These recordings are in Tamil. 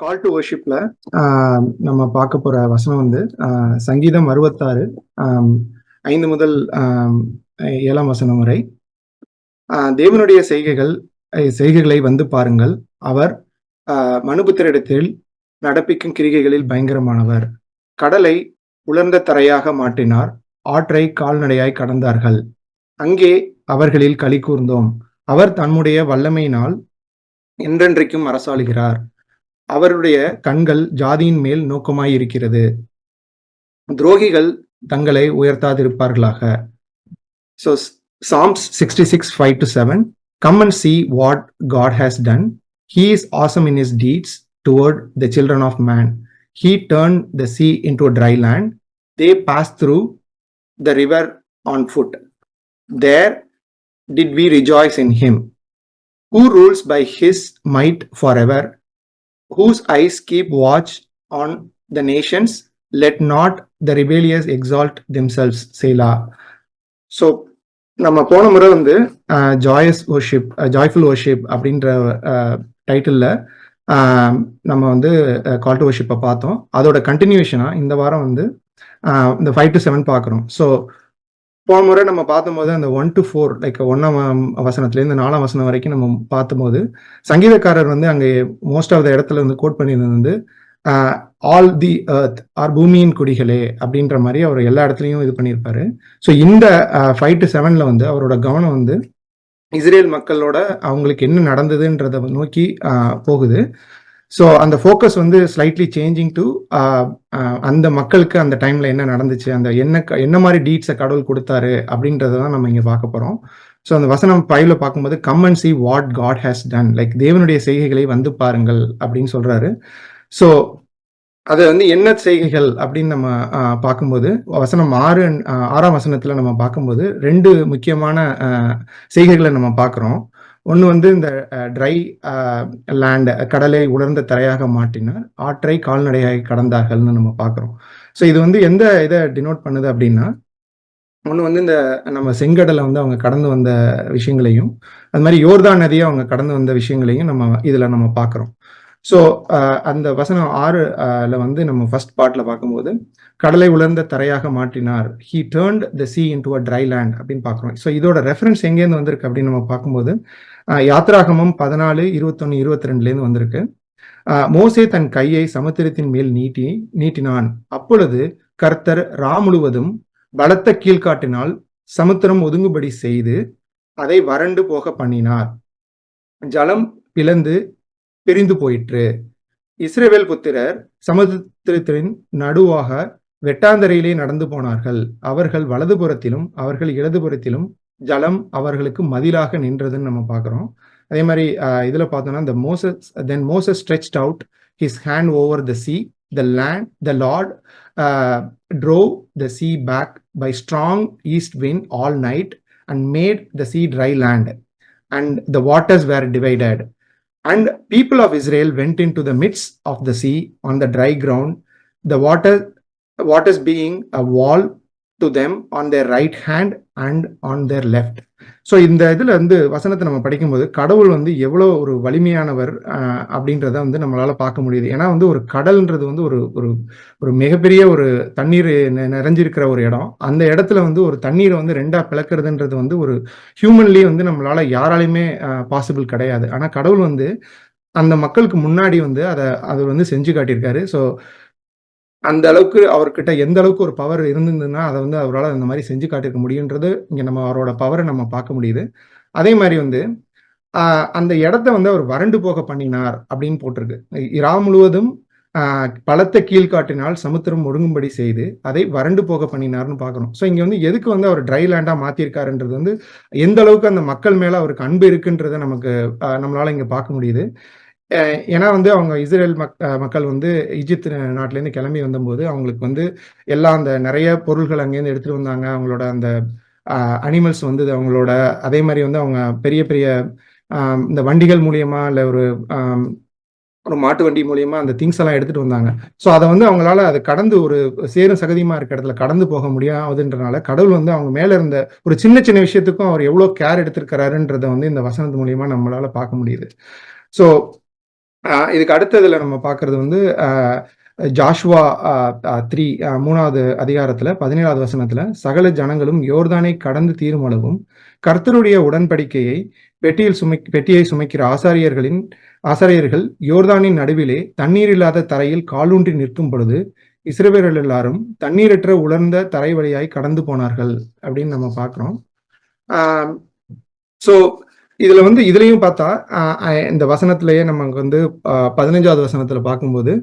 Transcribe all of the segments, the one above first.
கால் டு வர்ஷிப்ல நம்ம பார்க்க போற வசனம் வந்து சங்கீதம் 66 5 முதல் 7ஆம் வசனம் வரை. தேவனுடைய செய்கைகளை வந்து பாருங்கள். அவர் மனுபுத்திரிடத்தில் நடப்பிக்கும் கிரிகைகளில் பயங்கரமானவர். கடலை உலர்ந்த தரையாக மாற்றினார், ஆற்றை கால்நடையாய் கடந்தார்கள். அங்கே அவர்களில் களி கூர்ந்தோம். அவர் தம்முடைய வல்லமையினால் என்றென்றைக்கும் அரசாளுகிறார். அவருடைய கண்கள் ஜாதியின் மேல் நோக்கமாயிருக்கிறது. துரோகிகள் தங்களை உயர்த்தாதிருப்பார்களாக. So Psalms 66 5-7. Come and see what God has done. He is awesome in his deeds toward the children of man. He turned the sea into a dry land. They passed through the river on foot. There did we rejoice in him. Who rules by his might forever? Whose eyes keep watch on the nations? Let not the rebellious exalt themselves. Selah. So நம்ம போன முறை வந்து ஜாய்ஃபுல் வர்ஷிப் அப்படின்ற டைட்டில்ல நம்ம வந்து கால் டு வர்ஷிப்பை பார்த்தோம். அதோட கண்டினியூஷனா இந்த வாரம் வந்து இந்த 5 to 7 பார்க்குறோம். ஸோ போன முறை நம்ம பார்த்தபோது அந்த 1 to 4 லைக் 1ஆம் வசனத்துலேருந்து 4ஆம் வசனம் வரைக்கும் நம்ம பார்த்தபோது சங்கீதக்காரர் வந்து அங்கே மோஸ்ட் ஆஃப் த இடத்துல வந்து கோட் பண்ணியிருந்தது வந்து ஆல் தி எர்த் ஆர் பூமியின் குடிகளே அப்படின்ற மாதிரி அவர் எல்லா இடத்துலையும் இது பண்ணியிருப்பாரு. ஸோ இந்த 5 to 7ல வந்து அவரோட கவனம் வந்து இஸ்ரேல் மக்களோட அவங்களுக்கு என்ன நடந்ததுன்றதை நோக்கி போகுது. ஸோ அந்த ஃபோக்கஸ் வந்து ஸ்லைட்லி சேஞ்சிங் டு அந்த மக்களுக்கு அந்த டைம்ல என்ன நடந்துச்சு, அந்த என்ன மாதிரி டீட்ஸை கடவுள் கொடுத்தாரு அப்படின்றத தான் நம்ம இங்கே பார்க்க போறோம். ஸோ அந்த வசனம் 5ல பார்க்கும்போது come and see what God has done, like தேவனுடைய செய்கைகளை வந்து பாருங்கள் அப்படின்னு சொல்றாரு. ஸோ அது வந்து என்ன செய்கைகள் அப்படின்னு நம்ம பார்க்கும்போது வசனம் 6ஆம் வசனத்துல நம்ம பார்க்கும்போது 2 முக்கியமான செய்கைகளை நம்ம பார்க்குறோம். ஒன்று வந்து இந்த ட்ரை லேண்ட், கடலை உலர்ந்த தரையாக மாற்றினார், ஆற்றை கால்நடையாக கடந்தார்கள்னு நம்ம பார்க்குறோம். ஸோ இது வந்து எந்த இதை டினோட் பண்ணுது அப்படின்னா, ஒன்று வந்து இந்த நம்ம செங்கடலை வந்து அவங்க கடந்து வந்த விஷயங்களையும், அது மாதிரி யோர்தான் நதியை அவங்க கடந்து வந்த விஷயங்களையும் நம்ம இதில் நம்ம பார்க்குறோம். ஸோ அந்த வசனம் 6ல வந்து நம்ம ஃபர்ஸ்ட் பார்ட்ல பார்க்கும்போது கடலை உலர்ந்த தரையாக மாற்றினார், he turned the sea into a dry land அப்படின்னு பார்க்குறோம். ஸோ இதோட ரெஃபரன்ஸ் எங்கேருந்து வந்திருக்கு அப்படின்னு நம்ம பார்க்கும்போது யாத்ராகமம் 14 21 22லேருந்து வந்திருக்கு. மோசே தன் கையை சமுத்திரத்தின் மேல் நீட்டினான், அப்பொழுது கர்த்தர் முழுவதும் பலத்த கீழ்காட்டினால் சமுத்திரம் ஒதுங்குபடி செய்து அதை வறண்டு போக பண்ணினார், ஜலம் பிளந்து பிரிந்து போயிற்று. இஸ்ரவேல் புத்திரர் சமுத்திரத்தின் நடுவாக வெட்டாந்தரையிலே நடந்து போனார்கள், அவர்கள் வலதுபுறத்திலும் அவர்கள் இடதுபுறத்திலும் ஜலம் அவர்களுக்கு மதிலாக நின்றதுன்னு நம்ம பார்க்குறோம். அதே மாதிரி இதுல பார்த்தோம்னா Moses stretched out his hand over the sea, the Lord drove the sea back by strong east wind all night and made the sea dry land, and the waters were divided. And people of Israel went into the midst of the sea on the dry ground, the waters being a wall to them on their right hand and on their left. So இந்த இதில் வந்து வசனத்தை நம்ம படிக்கும்போது கடவுள் வந்து எவ்வளோ ஒரு வலிமையானவர் அப்படின்றத வந்து நம்மளால பார்க்க முடியுது. ஏன்னா வந்து ஒரு கடல்ன்றது வந்து ஒரு ஒரு மிகப்பெரிய ஒரு தண்ணீர் நிறைஞ்சிருக்கிற ஒரு இடம். அந்த இடத்துல வந்து ஒரு தண்ணீரை வந்து 2ஆ பிளக்கிறதுன்றது வந்து ஒரு ஹியூமன்லி வந்து நம்மளால யாராலையுமே பாசிபிள் கிடையாது. ஆனால் கடவுள் வந்து அந்த மக்களுக்கு முன்னாடி வந்து அதை வந்து செஞ்சு காட்டியிருக்காரு. ஸோ அந்த அளவுக்கு அவர்கிட்ட எந்த அளவுக்கு ஒரு பவர் இருந்ததுன்னா அதை வந்து அவரால் அந்த மாதிரி செஞ்சு காட்டிருக்க முடியுன்றது இங்கே நம்ம அவரோட பவரை நம்ம பார்க்க முடியுது. அதே மாதிரி வந்து அந்த இடத்த வந்து அவர் வறண்டு போக பண்ணினார் அப்படின்னு போட்டிருக்கு. இரா முழுவதும் பலத்த கீழ்காட்டினால் சமுத்திரம் ஒடுங்கும்படி செய்து அதை வறண்டு போக பண்ணினார்னு பார்க்குறோம். ஸோ இங்கே வந்து எதுக்கு வந்து அவர் ட்ரை லேண்டாக மாற்றிருக்காருன்றது வந்து எந்த அளவுக்கு அந்த மக்கள் மேலே அவருக்கு அன்பு இருக்குன்றதை நம்மளால இங்கே பார்க்க முடியுது. ஏன்னா வந்து அவங்க இஸ்ரேல் மக்கள் வந்து ஈஜிப்த் நாட்டிலேருந்து கிளம்பி வந்தபோது அவங்களுக்கு வந்து எல்லாம் அந்த நிறைய பொருள்கள் அங்கேருந்து எடுத்துகிட்டு வந்தாங்க. அவங்களோட அந்த அனிமல்ஸ் வந்து அவங்களோட அதே மாதிரி வந்து அவங்க பெரிய பெரிய இந்த வண்டிகள் மூலியமா இல்லை ஒரு மாட்டு வண்டி மூலியமா அந்த திங்ஸ் எல்லாம் எடுத்துட்டு வந்தாங்க. ஸோ அதை வந்து அவங்களால அதை கடந்து ஒரு சேரும் சகதியமா இருக்க இடத்துல கடந்து போக முடியாதுன்றனால கடவுள் வந்து அவங்க மேல இருந்த ஒரு சின்ன சின்ன விஷயத்துக்கும் அவர் எவ்வளோ கேர் எடுத்திருக்கிறாருன்றதை வந்து இந்த வசனத்து மூலியமா நம்மளால பார்க்க முடியுது. ஸோ இதுக்கு அடுத்ததுல நம்ம பார்க்கறது வந்து ஜாஷுவா 3 3வது அதிகாரத்துல 17வது வசனத்துல, சகல ஜனங்களும் யோர்தானை கடந்து தீருமளவும் கர்த்தருடைய உடன்படிக்கையை பெட்டியை சுமைக்கிற ஆசாரியர்கள் யோர்தானின் நடுவிலே தண்ணீர் இல்லாத தரையில் காலூன்றி நிற்கும் பொழுது இஸ்ரவேலர் எல்லாரும் தண்ணீரற்ற உலர்ந்த தரை வழியாய் கடந்து போனார்கள் அப்படின்னு நம்ம பார்க்கிறோம். ஸோ இதுல வந்து இதுலயும் பார்த்தா இந்த வசனத்திலேயே நமக்கு வந்து 15வது வசனத்துல பார்க்கும்போது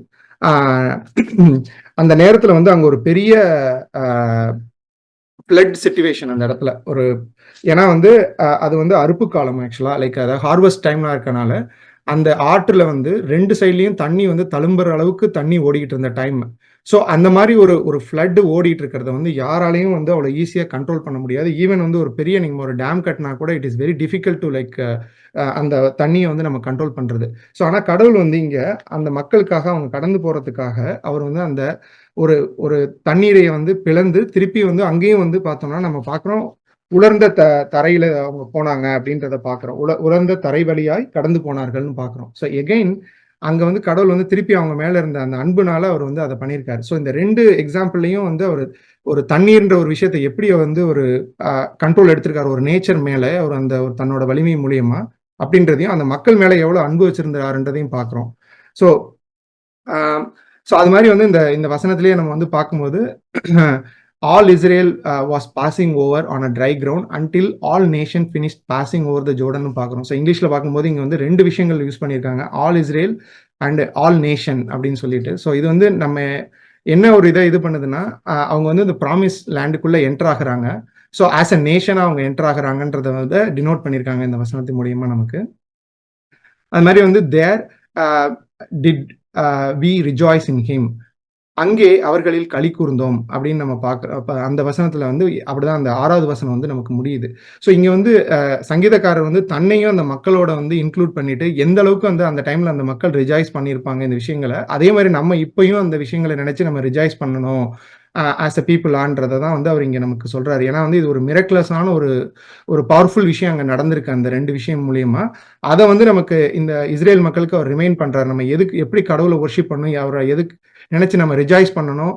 அந்த நேரத்துல வந்து அங்க ஒரு பெரிய ஃப்ளட் சிச்சுவேஷன் அந்த இடத்துல ஏன்னா வந்து அது வந்து அறுப்பு காலம் ஆக்சுவலா, லைக் அதாவது ஹார்வெஸ்ட் டைம்லாம் இருக்கனால அந்த ஆற்றுல வந்து 2 சைட்லயும் தண்ணி வந்து தழும்புற அளவுக்கு தண்ணி ஓடிக்கிட்டு இருந்த டைம். ஸோ அந்த மாதிரி ஒரு ஃப்ளட் ஓடிட்டு இருக்கிறத வந்து யாராலையும் வந்து அவ்வளோ ஈஸியாக கண்ட்ரோல் பண்ண முடியாது. ஈவன் வந்து ஒரு பெரிய நீங்கள் ஒரு டேம் கட்டினா கூட it is very difficult to like அந்த தண்ணியை வந்து நம்ம கண்ட்ரோல் பண்ணுறது. ஸோ ஆனால் கடவுள் வந்து இங்கே அந்த மக்களுக்காக அவங்க கடந்து போகிறதுக்காக அவர் வந்து அந்த ஒரு தண்ணீரை வந்து பிளந்து திருப்பி வந்து அங்கேயும் வந்து பார்த்தோம்னா நம்ம பார்க்குறோம் உலர்ந்த தரையில அவங்க போனாங்க அப்படின்றத பார்க்குறோம். உலர்ந்த தரை வழியாய் கடந்து போனார்கள்னு பார்க்குறோம். ஸோ எகைன் அங்க வந்து கடவுள் வந்து திருப்பி அவங்க மேல இருந்த அந்த அன்புனால அவர் வந்து அதை பண்ணியிருக்காரு. ஸோ இந்த 2 எக்ஸாம்பிள்லையும் வந்து ஒரு தண்ணீர்ன்ற ஒரு விஷயத்தை எப்படி வந்து ஒரு கண்ட்ரோல் எடுத்திருக்காரு ஒரு நேச்சர் மேல அவர் அந்த ஒரு தன்னோட வலிமை மூலியமா அப்படின்றதையும் அந்த மக்கள் மேல எவ்வளவு அன்பு வச்சிருந்தாருன்றதையும் பார்க்கிறோம். ஸோ அது மாதிரி வந்து இந்த வசனத்திலேயே நம்ம வந்து பார்க்கும்போது all Israel was passing over on a dry ground until all nation finished passing over the Jordan பார்க்குறோம். ஸோ இங்கிலீஷ்ல பார்க்கும்போது இங்க வந்து 2 விஷயங்கள் யூஸ் பண்ணியிருக்காங்க, all Israel and all nation அப்படின்னு சொல்லிட்டு. ஸோ இது வந்து நம்ம என்ன ஒரு இது பண்ணுதுன்னா அவங்க வந்து இந்த ப்ராமிஸ் லேண்டுக்குள்ள என்டர் ஆகுறாங்க. ஸோ ஆஸ் அ நேஷனா அவங்க என்டர் ஆகுறாங்கன்றத வந்து டினோட் பண்ணியிருக்காங்க இந்த வசனத்தின் மூலியமா நமக்கு. அது மாதிரி வந்து there did we rejoice in him, அங்கே அவர்களில் களி கூர்ந்தோம் அப்படின்னு நம்ம பார்க்குறோம். அந்த வசனத்துல வந்து அப்படிதான் அந்த 6வது வசனம் வந்து நமக்கு முடியுது. ஸோ இங்க வந்து சங்கீதக்காரர் வந்து தன்னையும் அந்த மக்களோட வந்து இன்க்ளூட் பண்ணிட்டு எந்த அளவுக்கு வந்து அந்த டைம்ல அந்த மக்கள் ரிஜாய்ஸ் பண்ணியிருப்பாங்க இந்த விஷயங்களை, அதே மாதிரி நம்ம இப்பயும் அந்த விஷயங்களை நினைச்சு நம்ம ரிஜாய்ஸ் பண்ணணும் ஆஸ் அ பீப்புளான்றதை தான் வந்து அவர் இங்க நமக்கு சொல்றாரு. ஏன்னா வந்து இது ஒரு மிரக்லஸான ஒரு பவர்ஃபுல் விஷயம் அங்க நடந்திருக்கு அந்த 2 விஷயம் மூலியமா. அதை வந்து நமக்கு இந்த இஸ்ரேல் மக்களுக்கு அவர் ரிமைண்ட் பண்றாரு, நம்ம எப்படி கடவுளை ஒர்ஷிப் பண்ணணும், அவரை எதுக்கு நினைச்சு நம்ம ரிஜாய்ஸ் பண்ணணும்,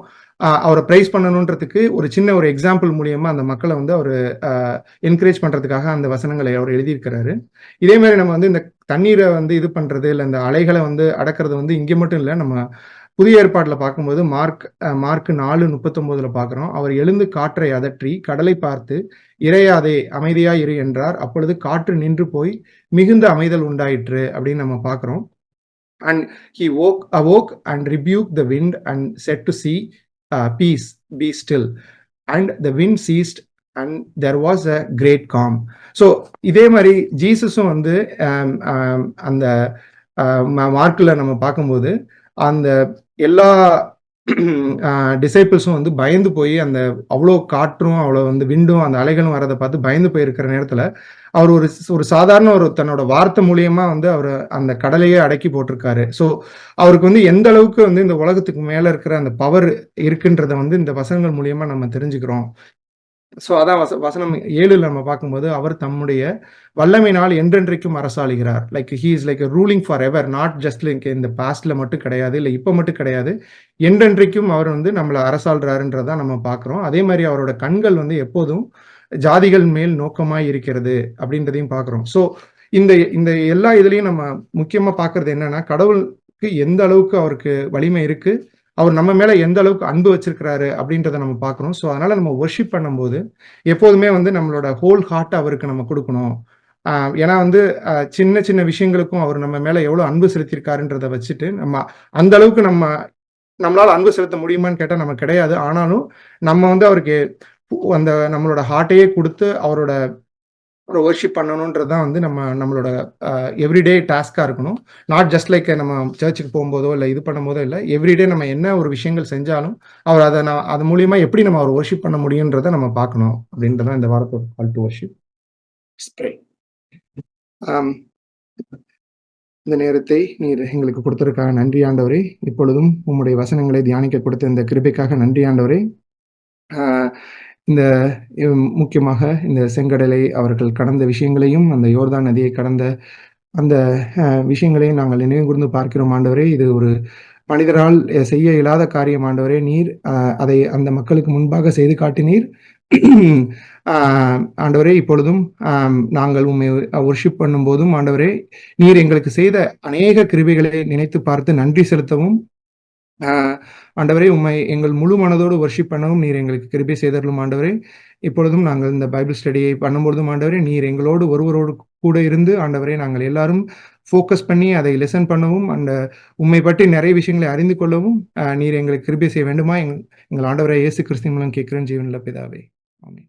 அவரை பிரைஸ் பண்ணணுன்றதுக்கு ஒரு சின்ன ஒரு எக்ஸாம்பிள் மூலியமா அந்த மக்களை வந்து அவர் என்கரேஜ் பண்றதுக்காக அந்த வசனங்களை அவர் எழுதியிருக்கிறாரு. இதே மாதிரி நம்ம வந்து இந்த தண்ணீரை வந்து இது பண்றது இல்லை இந்த அலைகளை வந்து அடக்கிறது வந்து இங்கே மட்டும் இல்லை, நம்ம புதிய ஏற்பாட்டுல பார்க்கும்போது மார்க் 4:39 பார்க்கிறோம். அவர் எழுந்து காற்றை அதற்றி கடலை பார்த்து இறையாதே அமைதியா இரு என்றார், அப்பொழுது காற்று நின்று போய் மிகுந்த அமைதல் உண்டாயிற்று அப்படின்னு நம்ம பார்க்கிறோம். And he awoke and rebuked the wind and said to sea, peace, be still. And the wind ceased and there was a great calm. So இதே மாதிரி ஜீசஸும் வந்து அந்த மார்க்ல நம்ம பார்க்கும்போது அந்த எல்லா டிசைபிள்ஸும் வந்து பயந்து போய் அந்த அவ்வளோ காற்றும் அவ்வளோ வந்து விண்டும் அந்த அலைகளும் வரதை பார்த்து பயந்து போயிருக்கிற நேரத்துல அவர் ஒரு சாதாரண தன்னோட வார்த்தை மூலியமா வந்து அவர் அந்த கடலையே அடக்கி போட்டிருக்காரு. ஸோ அவருக்கு வந்து எந்த அளவுக்கு வந்து இந்த உலகத்துக்கு மேல இருக்கிற அந்த பவர் இருக்குன்றத வந்து இந்த வசனங்கள் மூலியமா நம்ம தெரிஞ்சுக்கிறோம். ஸோ அதான் வசனம் 7ல் நம்ம பார்க்கும்போது அவர் தம்முடைய வல்லமையினால் என்றென்றைக்கும் அரசாளுகிறார். Like he is like ruling forever, not just like இந்த பாஸ்ட்ல மட்டும் கிடையாது, இல்லை இப்போ மட்டும் கிடையாது, என்றென்றைக்கும் அவர் வந்து நம்மளை அரசாள்றாருன்றதான் நம்ம பார்க்குறோம். அதே மாதிரி அவரோட கண்கள் வந்து எப்போதும் ஜாதிகள் மேல் நோக்கமாய் இருக்கிறது அப்படின்றதையும் பார்க்குறோம். ஸோ இந்த எல்லா இதுலையும் நம்ம முக்கியமா பார்க்கறது என்னன்னா கடவுளுக்கு எந்த அளவுக்கு அவருக்கு வலிமை இருக்கு, அவர் நம்ம மேல எந்த அளவுக்கு அன்பு வச்சிருக்கிறாரு அப்படின்றத நம்ம பார்க்குறோம். ஸோ அதனால நம்ம ஒர்ஷிப் பண்ணும்போது எப்போதுமே வந்து நம்மளோட ஹோல் ஹார்ட் அவருக்கு நம்ம கொடுக்கணும். ஏன்னா வந்து சின்ன சின்ன விஷயங்களுக்கும் அவர் நம்ம மேல எவ்வளவு அன்பு செலுத்தியிருக்காருன்றதை வச்சுட்டு நம்ம அந்த அளவுக்கு நம்மளால அன்பு செலுத்த முடியுமான்னு கேட்டால் நம்ம கிடையாது. ஆனாலும் நம்ம வந்து அவருக்கு அந்த நம்மளோட ஹார்ட்டையே கொடுத்து அவரோட ஒர்ஷிப் பண்ணணுன்றது தான் வந்து நம்மளோட எவ்ரிடே டாஸ்காக இருக்கணும். நாட் ஜஸ்ட் லைக் நம்ம சர்ச்சுக்கு போகும்போதோ இல்லை இது பண்ணும்போதோ இல்லை, எவ்ரிடே நம்ம என்ன ஒரு விஷயங்கள் செஞ்சாலும் அவர் அது மூலியமா எப்படி நம்ம அவர் ஒர்ஷிப் பண்ண முடியுன்றதை நம்ம பார்க்கணும் அப்படின்றதான் இந்த வாரத்தோட கால் டு ஒர்ஷிப். இந்த நேரத்தை நீர் எங்களுக்கு கொடுத்ததற்காக நன்றி ஆண்டவரே. இப்பொழுதும் உம்முடைய வசனங்களை தியானிக்க கொடுத்த இந்த கிருபைக்காக நன்றி ஆண்டவரே. இந்த முக்கியமாக இந்த செங்கடலை அவர்கள் கடந்த விஷயங்களையும் அந்த யோர்தான் நதியை கடந்த அந்த விஷயங்களை நாங்கள் நினைவுகூர்ந்து பார்க்கிறோம் ஆண்டவரே. இது ஒரு மனிதரால் செய்ய இயலாத காரியம் ஆண்டவரே. நீர் அதை அந்த மக்களுக்கு முன்பாக செய்து காட்டினீர். ஆ ஆண்டவரே, இப்பொழுதும் நாங்கள் உம்மை வொர்ஷிப் பண்ணும்போதும் ஆண்டவரே, நீர் எங்களுக்கு செய்த அநேக கிருபைகளை நினைத்து பார்த்து நன்றி செலுத்தவும், ஆ ஆண்டவரே, உம்மை எங்கள் முழு மனதோடு வொர்ஷிப் பண்ணவும் நீர் எங்களுக்கு கிருபை செய்தருளும் ஆண்டவரே. இப்பொழுதும் நாங்கள் இந்த பைபிள் ஸ்டடியை பண்ணும்பொழுதும் ஆண்டவரே, நீர் எங்களோடு ஒருவரோடு கூட இருந்து ஆண்டவரே, நாங்கள் எல்லாரும் ஃபோக்கஸ் பண்ணி அதை லிசன் பண்ணவும், உம்மை பற்றி நிறைய விஷயங்களை அறிந்து கொள்ளவும், நீர் எங்களுக்கு கிருபை செய்ய வேண்டுமா? எங்கள் ஆண்டவராகிய இயேசு கிறிஸ்துவின் மூலம் கேட்கிறேன் ஜீவனுள்ள பிதாவே. ஆமென்.